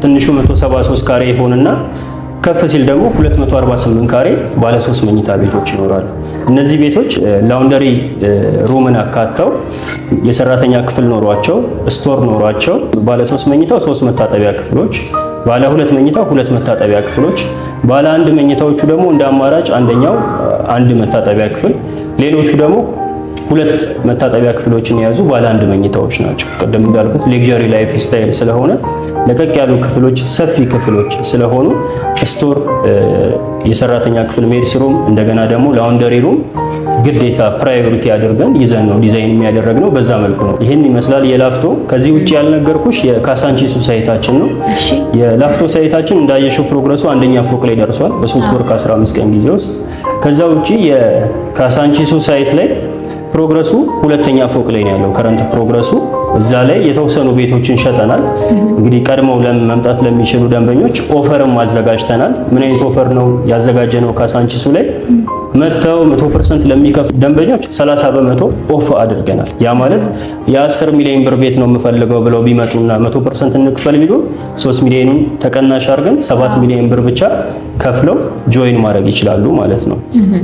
ትንሹ 173 ካሬ ይሆንና ከፍ ሲል ደግሞ 248 ካሬ ባለ 3 መኝታ ቤቶች ይኖራሉ። እነዚህ ቤቶች ላውንደሪ ሩምን አካተው የሰራተኛ ክፍል ኖሯቸው ስቶር ኖሯቸው ባለ 3 መኝታው 3 መታጠቢያ ክፍሎች፣ ባለ 2 መኝታው 2 መታጠቢያ ክፍሎች፣ ባለ 1 መኝታዎቹ ደግሞ እንደ አማራጭ አንደኛው 1 መታጠቢያ ክፍል፣ ሌሎቹ ደግሞ 2 መታጠቢያ ክፍሎችን የያዙ ባለ 1 መኝታዎች ናቸው። ቅድም እንዳልኩት ሌክዠሪ ላይፍ ስታይል ስለሆነ ለቀቅ ያሉ ክፍሎች፣ ሰፊ ክፍሎች ስለሆኑ ስቶር፣ የሰራተኛ ክፍል፣ ሜድስ ሩም፣ እንደገና ደግሞ ላውንደሪ ሩም ግዴታ ፕራዮሪቲ አድርገን ይዘን ነው ዲዛይን የሚያደርግነው። በዛ መልኩ ነው። ይሄን ይመስላል የላፍቶ። ከዚህ ውጪ ያልነገርኩሽ የካሳንቺሱ ሳይታችን ነው። የላፍቶ ሳይታችን እንዳየሽው ፕሮግረሱ አንደኛ ፎቅ ላይ ደርሷል በ3 ወር ከ15 ቀን ጊዜ ውስጥ። ከዛ ውጪ የካሳንቺሱ ሳይት ላይ ፕሮግረሱ ሁለተኛ ፎቅ ላይ ነው ያለው ከረንት ፕሮግረሱ። እዛ ላይ የተወሰኑ ቤቶችን ሸጠናል። እንግዲህ ቀድመው መምጣት ለሚችሉ ደንበኞች ኦፈርም አዘጋጅተናል። ምን አይነት ኦፈር ነው ያዘጋጀነው? ካሳንቺሱ ላይ መተው 100% ለሚከፍሉ ደንበኞች 30 በመቶ ኦፍ አድርገናል። ያ ማለት የ10 ሚሊዮን ብር ቤት ነው የምፈልገው ብለው ቢመጡና 100% እንክፈል ቢሉ 3 ሚሊዮኑን ተቀናሽ አድርገን 7 ሚሊዮን ብር ብቻ ከፍለው ጆይን ማድረግ ይችላሉ ማለት ነው።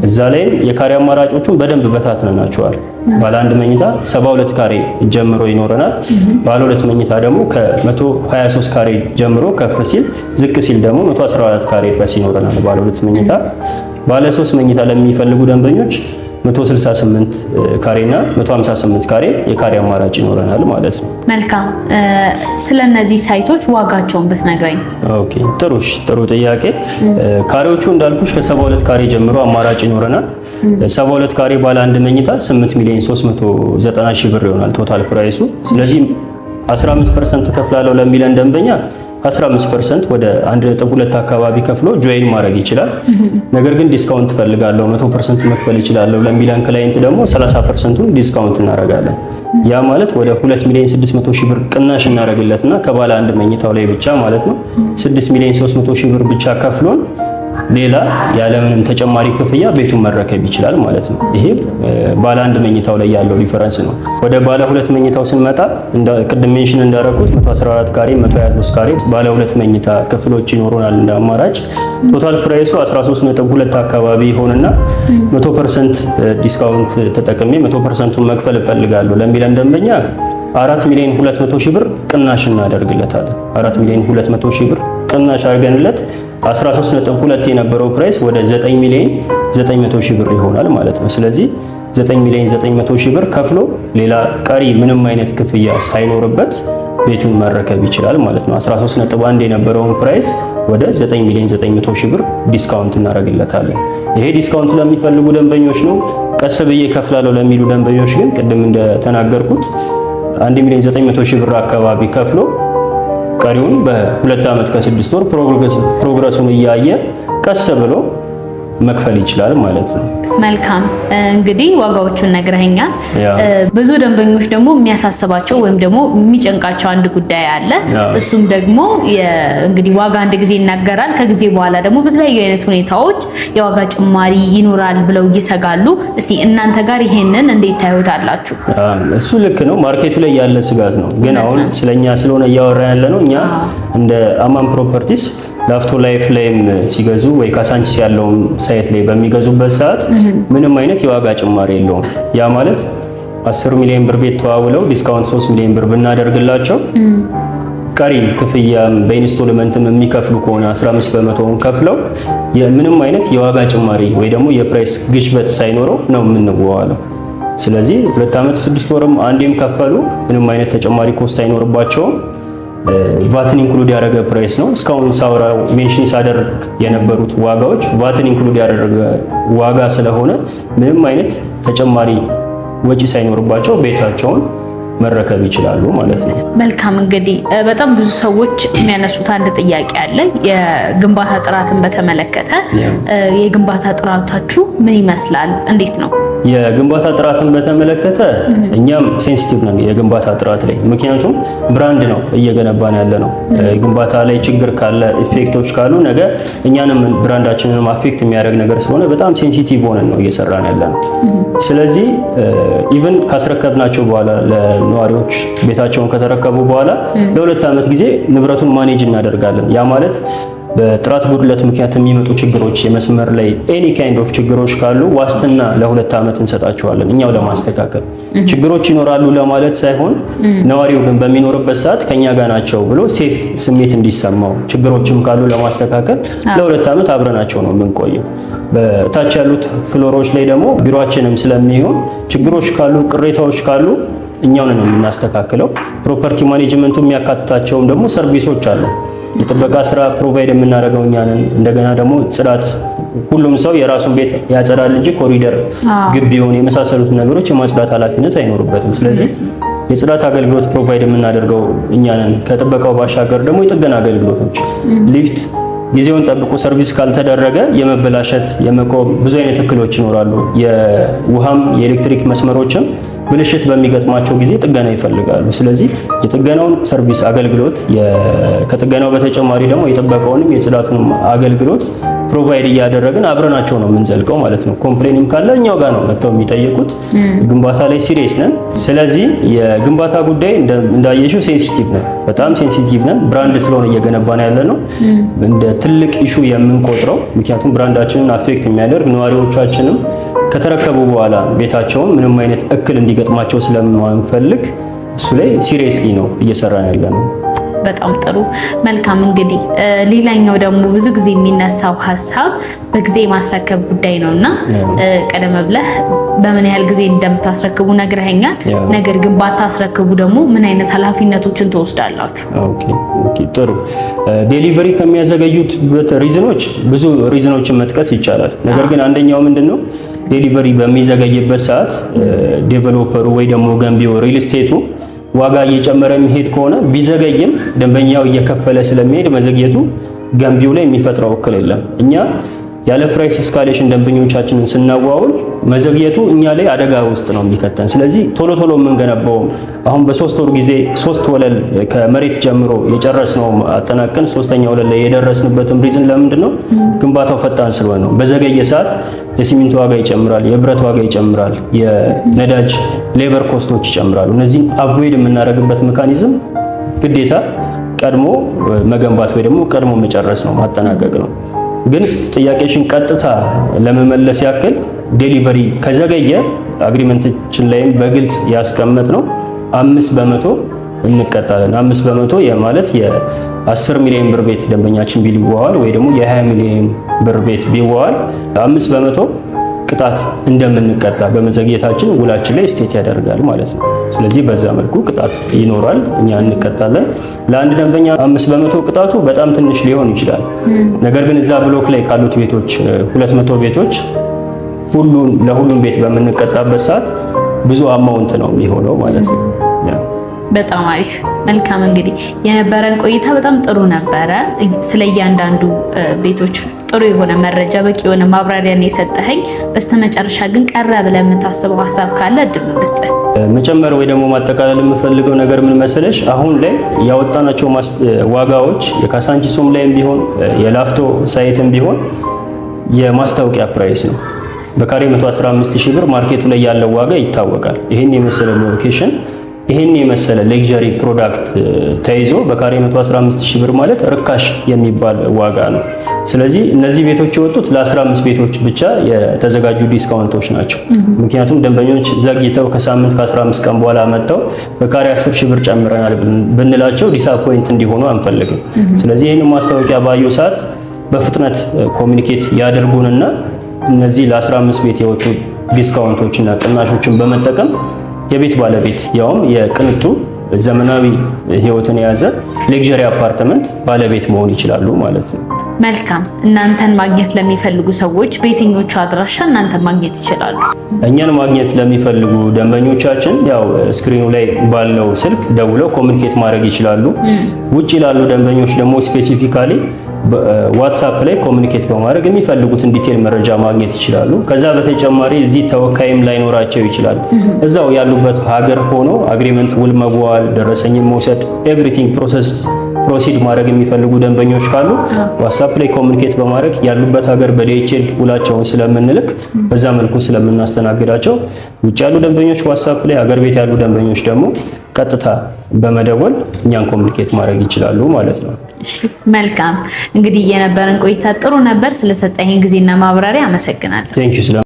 እዛ ላይም የካሬ አማራጮቹን በደንብ በታትነናቸዋል። ባለ 1 መኝታ 72 ካሬ ጀምሮ ይኖረናል። ባለ 2 መኝታ ደግሞ ከ123 ካሬ ጀምሮ ከፍ ሲል ዝቅ ሲል ደግሞ 114 ካሬ ድረስ ይኖረናል ባለ 2 መኝታ። ባለ 3 መኝታ ለሚፈልጉ ደንበኞች 168 ካሬና 158 ካሬ የካሬ አማራጭ ይኖረናል ማለት ነው። መልካም። ስለነዚህ ሳይቶች ዋጋቸውን ብትነግረኝ። ኦኬ፣ ጥሩ ጥያቄ። ካሬዎቹ እንዳልኩሽ ከ72 ካሬ ጀምሮ አማራጭ ይኖረናል። 72 ካሬ ባለ 1 መኝታ 8 ሚሊዮን 390 ሺህ ብር ይሆናል ቶታል ፕራይሱ። ስለዚህ 15% ከፍላለሁ ለሚለን ደንበኛ 15% ወደ 1.2 አካባቢ ከፍሎ ጆይን ማድረግ ይችላል። ነገር ግን ዲስካውንት ፈልጋለሁ 100% መክፈል ይችላል ለሚለን ክላይንት ደግሞ 30%ን ዲስካውንት እናደርጋለን። ያ ማለት ወደ 2 ሚሊዮን 600 ሺህ ብር ቅናሽ እናደርግለትና ከባለ 1 መኝታው ላይ ብቻ ማለት ነው 6 ሚሊዮን 300 ሺህ ብር ብቻ ከፍሎን ሌላ ያለምንም ተጨማሪ ክፍያ ቤቱን መረከብ ይችላል ማለት ነው። ይሄ ባለ 1 መኝታው ላይ ያለው ዲፈረንስ ነው። ወደ ባለ 2 መኝታው ስንመጣ ቅድም ሜንሽን እንዳደረኩት 114 ካሬ 123 ካሬ ባለ 2 መኝታ ክፍሎች ይኖሩናል እንደ አማራጭ። ቶታል ፕራይሱ 13.2 አካባቢ ይሆንና 100% ዲስካውንት ተጠቅሜ 100%ን መክፈል እፈልጋለሁ ለሚለን ደንበኛ 4 ሚሊዮን 200 ሺህ ብር ቅናሽ እናደርግለታለን። 4 ሚሊዮን 200 ሺህ ብር ቅናሽ አድርገንለት 13.2 የነበረው ፕራይስ ወደ 9 ሚሊዮን 900 ሺህ ብር ይሆናል ማለት ነው። ስለዚህ 9 ሚሊዮን 900 ሺህ ብር ከፍሎ ሌላ ቀሪ ምንም አይነት ክፍያ ሳይኖርበት ቤቱን መረከብ ይችላል ማለት ነው። 13.1 የነበረውን ፕራይስ ወደ 9 ሚሊዮን 900 ሺህ ብር ዲስካውንት እናደርግለታለን። ይሄ ዲስካውንት ለሚፈልጉ ደንበኞች ነው። ቀስ ብዬ ከፍላለሁ ለሚሉ ደንበኞች ግን ቅድም እንደተናገርኩት 1 ሚሊዮን 900 ሺህ ብር አካባቢ ከፍሎ ቀሪውን በ2 ዓመት ከ6 ወር ፕሮግረሱን እያየ ቀስ ብሎ መክፈል ይችላል ማለት ነው። መልካም እንግዲህ ዋጋዎቹን ነግረኸኛል። ብዙ ደንበኞች ደግሞ የሚያሳስባቸው ወይም ደግሞ የሚጨንቃቸው አንድ ጉዳይ አለ። እሱም ደግሞ እንግዲህ ዋጋ አንድ ጊዜ ይናገራል፣ ከጊዜ በኋላ ደግሞ በተለያዩ አይነት ሁኔታዎች የዋጋ ጭማሪ ይኖራል ብለው ይሰጋሉ። እስቲ እናንተ ጋር ይሄንን እንዴት ታዩታላችሁ? እሱ ልክ ነው፣ ማርኬቱ ላይ ያለ ስጋት ነው። ግን አሁን ስለኛ ስለሆነ እያወራን ያለ ነው። እኛ እንደ አማን ፕሮፐርቲስ ላፍቶ ላይፍ ላይም ሲገዙ ወይ ካሳንቺስ ያለውን ሳይት ላይ በሚገዙበት ሰዓት ምንም አይነት የዋጋ ጭማሪ የለውም። ያ ማለት 10 ሚሊዮን ብር ቤት ተዋውለው ዲስካውንት 3 ሚሊዮን ብር ብናደርግላቸው ቀሪ ክፍያም በኢንስቶልመንትም የሚከፍሉ ከሆነ 15 በመቶውን ከፍለው ምንም አይነት የዋጋ ጭማሪ ወይ ደግሞ የፕራይስ ግሽበት ሳይኖረው ነው የምንዋዋለው። ስለዚህ 2 ዓመት 6 ወርም አንዴም ከፈሉ ምንም አይነት ተጨማሪ ኮስት አይኖርባቸውም። ቫትን ኢንክሉድ ያደረገ ፕራይስ ነው። እስካሁን ሳወራው ሜንሽን ሳደርግ የነበሩት ዋጋዎች ቫትን ኢንክሉድ ያደረገ ዋጋ ስለሆነ ምንም አይነት ተጨማሪ ወጪ ሳይኖርባቸው ቤታቸውን መረከብ ይችላሉ ማለት ነው። መልካም እንግዲህ በጣም ብዙ ሰዎች የሚያነሱት አንድ ጥያቄ አለ። የግንባታ ጥራትን በተመለከተ የግንባታ ጥራታችሁ ምን ይመስላል? እንዴት ነው? የግንባታ ጥራትን በተመለከተ እኛም ሴንሲቲቭ ነን የግንባታ ጥራት ላይ። ምክንያቱም ብራንድ ነው እየገነባን ያለ ነው። ግንባታ ላይ ችግር ካለ ኢፌክቶች ካሉ ነገ እኛንም ብራንዳችንንም አፌክት የሚያደርግ ነገር ስለሆነ በጣም ሴንሲቲቭ ሆነን ነው እየሰራን ያለ ነው። ስለዚህ ኢቭን ካስረከብናቸው በኋላ ለነዋሪዎች ቤታቸውን ከተረከቡ በኋላ ለ2 ዓመት ጊዜ ንብረቱን ማኔጅ እናደርጋለን። ያ ማለት በጥራት ጉድለት ምክንያት የሚመጡ ችግሮች የመስመር ላይ ኤኒ ካይንድ ኦፍ ችግሮች ካሉ ዋስትና ለ2 ዓመት እንሰጣቸዋለን እኛው ለማስተካከል። ችግሮች ይኖራሉ ለማለት ሳይሆን ነዋሪው ግን በሚኖርበት ሰዓት ከኛ ጋር ናቸው ብሎ ሴፍ ስሜት እንዲሰማው ችግሮችም ካሉ ለማስተካከል ለ2 ዓመት አብረናቸው ነው የምንቆየው። በታች ያሉት ፍሎሮች ላይ ደግሞ ቢሮአችንም ስለሚሆን ችግሮች ካሉ ቅሬታዎች ካሉ እኛው ነን የምናስተካክለው። ፕሮፐርቲ ማኔጅመንቱ የሚያካትታቸውም ደግሞ ሰርቪሶች አሉ። የጥበቃ ስራ ፕሮቫይድ የምናደርገው እኛ ነን። እንደገና ደግሞ ጽዳት፣ ሁሉም ሰው የራሱን ቤት ያጸዳል እንጂ ኮሪደር፣ ግቢውን የመሳሰሉት ነገሮች የማጽዳት ኃላፊነት አይኖርበትም። ስለዚህ የጽዳት አገልግሎት ፕሮቫይድ የምናደርገው እኛ ነን። ከጥበቃው ባሻገር ደግሞ የጥገና አገልግሎቶች ሊፍት ጊዜውን ጠብቆ ሰርቪስ ካልተደረገ የመበላሸት የመቆም ብዙ አይነት እክሎች ይኖራሉ። የውሃም የኤሌክትሪክ መስመሮችም ብልሽት በሚገጥማቸው ጊዜ ጥገና ይፈልጋሉ። ስለዚህ የጥገናውን ሰርቪስ አገልግሎት ከጥገናው በተጨማሪ ደግሞ የጥበቃውንም የጽዳቱንም አገልግሎት ፕሮቫይድ እያደረግን አብረናቸው ነው የምንዘልቀው ማለት ነው። ኮምፕሌንም ካለ እኛው ጋር ነው መጥተው የሚጠይቁት። ግንባታ ላይ ሲሪየስ ነን። ስለዚህ የግንባታ ጉዳይ እንዳየሽው ሴንሲቲቭ ነን፣ በጣም ሴንሲቲቭ ነን። ብራንድ ስለሆነ እየገነባን ያለ ነው እንደ ትልቅ ኢሹ የምንቆጥረው። ምክንያቱም ብራንዳችንን አፌክት የሚያደርግ ነዋሪዎቻችንም ከተረከቡ በኋላ ቤታቸውን ምንም አይነት እክል እንዲገጥማቸው ስለማንፈልግ እሱ ላይ ሲሪየስሊ ነው እየሰራን ያለ ነው። በጣም ጥሩ መልካም። እንግዲህ ሌላኛው ደግሞ ብዙ ጊዜ የሚነሳው ሀሳብ በጊዜ ማስረከብ ጉዳይ ነውና ቀደም ብለህ በምን ያህል ጊዜ እንደምታስረክቡ ነግረኸኛል። ነገር ግን ባታስረክቡ ደግሞ ምን አይነት ኃላፊነቶችን ትወስዳላችሁ? ኦኬ ጥሩ። ዴሊቨሪ ከሚያዘገዩት ሪዝኖች ብዙ ሪዝኖችን መጥቀስ ይቻላል። ነገር ግን አንደኛው ምንድነው ዴሊቨሪ በሚዘገይበት ሰዓት ዴቨሎፐሩ ወይ ደግሞ ገንቢው ሪል ስቴቱ ዋጋ እየጨመረ የሚሄድ ከሆነ ቢዘገይም ደንበኛው እየከፈለ ስለሚሄድ መዘግየቱ ገንቢው ላይ የሚፈጥረው እክል የለም። እኛ ያለ ፕራይስ እስካሌሽን ደንበኞቻችንን ስናዋውል መዘግየቱ እኛ ላይ አደጋ ውስጥ ነው የሚከተን። ስለዚህ ቶሎ ቶሎ የምንገነባው አሁን በ3 ወር ጊዜ 3 ወለል ከመሬት ጀምሮ የጨረስነው አጠናቀን 3ኛ ወለል ላይ የደረስንበትም ሪዝን ለምንድን ነው? ግንባታው ፈጣን ስለሆነ ነው። በዘገየ ሰዓት የሲሚንቶ ዋጋ ይጨምራል፣ የብረት ዋጋ ይጨምራል፣ የነዳጅ ሌበር ኮስቶች ይጨምራሉ። እነዚህን አቮይድ የምናደርግበት ሜካኒዝም ግዴታ ቀድሞ መገንባት ወይ ደግሞ ቀድሞ መጨረስ ነው፣ ማጠናቀቅ ነው። ግን ጥያቄሽን ቀጥታ ለመመለስ ያክል ዴሊቨሪ ከዘገየ አግሪመንታችን ላይም በግልጽ ያስቀመጥ ነው 5% እንቀጣለን። 5% የማለት የ10 ሚሊዮን ብር ቤት ደንበኛችን ቢዋዋል ወይ ደግሞ የ20 ሚሊዮን ብር ቤት ቢዋዋል 5% ቅጣት እንደምንቀጣ በመዘግየታችን ውላችን ላይ ስቴት ያደርጋል ማለት ነው። ስለዚህ በዛ መልኩ ቅጣት ይኖራል፣ እኛ እንቀጣለን። ለአንድ ደንበኛ 5% ቅጣቱ በጣም ትንሽ ሊሆን ይችላል። ነገር ግን እዛ ብሎክ ላይ ካሉት ቤቶች 200 ቤቶች ለሁሉም ቤት በምንቀጣበት ሰዓት ብዙ አማውንት ነው የሚሆነው ማለት ነው። በጣም አሪፍ መልካም። እንግዲህ የነበረን ቆይታ በጣም ጥሩ ነበረ። ስለ እያንዳንዱ ቤቶች ጥሩ የሆነ መረጃ፣ በቂ የሆነ ማብራሪያ ነው የሰጠኸኝ። በስተመጨረሻ ግን ቀረ ብለህ የምታስበው ሀሳብ ካለ እድል ልስጥህ። መጨመር ወይ ደግሞ ማጠቃለል የምፈልገው ነገር ምን መሰለሽ፣ አሁን ላይ ያወጣናቸው ዋጋዎች የካሳንቺሶም ላይም ቢሆን የላፍቶ ሳይትም ቢሆን የማስታወቂያ ፕራይስ ነው። በካሬ 115,000 ብር ማርኬቱ ላይ ያለው ዋጋ ይታወቃል። ይሄን የመሰለ ሎኬሽን ይሄን የመሰለ ሌክዠሪ ፕሮዳክት ተይዞ በካሬ 115,000 ብር ማለት ርካሽ የሚባል ዋጋ ነው። ስለዚህ እነዚህ ቤቶች የወጡት ለ15 ቤቶች ብቻ የተዘጋጁ ዲስካውንቶች ናቸው። ምክንያቱም ደንበኞች ዘግይተው ከሳምንት ከ15 ቀን በኋላ መጥተው በካሬ 10,000 ብር ጨምረናል ብንላቸው ዲስአፖይንት እንዲሆኑ አንፈልግም። ስለዚህ ይህን ማስታወቂያ ባዩ ሰዓት በፍጥነት ኮሚኒኬት ያደርጉንና እነዚህ ለ15 ቤት የወጡ ዲስካውንቶችና ቅናሾችን በመጠቀም የቤት ባለቤት ያውም የቅንጡ ዘመናዊ ህይወትን የያዘ ሌክዠሪ አፓርትመንት ባለቤት መሆን ይችላሉ ማለት ነው። መልካም እናንተን ማግኘት ለሚፈልጉ ሰዎች በየትኞቹ አድራሻ እናንተን ማግኘት ይችላሉ? እኛን ማግኘት ለሚፈልጉ ደንበኞቻችን ያው ስክሪኑ ላይ ባለው ስልክ ደውለው ኮሙኒኬት ማድረግ ይችላሉ። ውጪ ላሉ ደንበኞች ደግሞ ስፔሲፊካሊ ዋትስአፕ ላይ ኮሙኒኬት በማድረግ የሚፈልጉትን ዲቴል መረጃ ማግኘት ይችላሉ። ከዛ በተጨማሪ እዚህ ተወካይም ላይኖራቸው ይችላል። እዛው ያሉበት ሀገር ሆኖ አግሪመንት ውል መዋል፣ ደረሰኝን መውሰድ ኤቭሪቲንግ ፕሮሲድ ማድረግ የሚፈልጉ ደንበኞች ካሉ ዋትስአፕ ላይ ኮሙኒኬት በማድረግ ያሉበት ሀገር በዲኤችኤል ውላቸውን ስለምንልክ በዛ መልኩ ስለምናስተናግዳቸው ውጭ ያሉ ደንበኞች ዋትስአፕ ላይ፣ ሀገር ቤት ያሉ ደንበኞች ደግሞ ቀጥታ በመደወል እኛን ኮሙኒኬት ማድረግ ይችላሉ ማለት ነው። እሺ መልካም እንግዲህ የነበረን ቆይታ ጥሩ ነበር። ስለሰጠኝ ጊዜና ማብራሪያ አመሰግናለሁ። ቴንክ ዩ።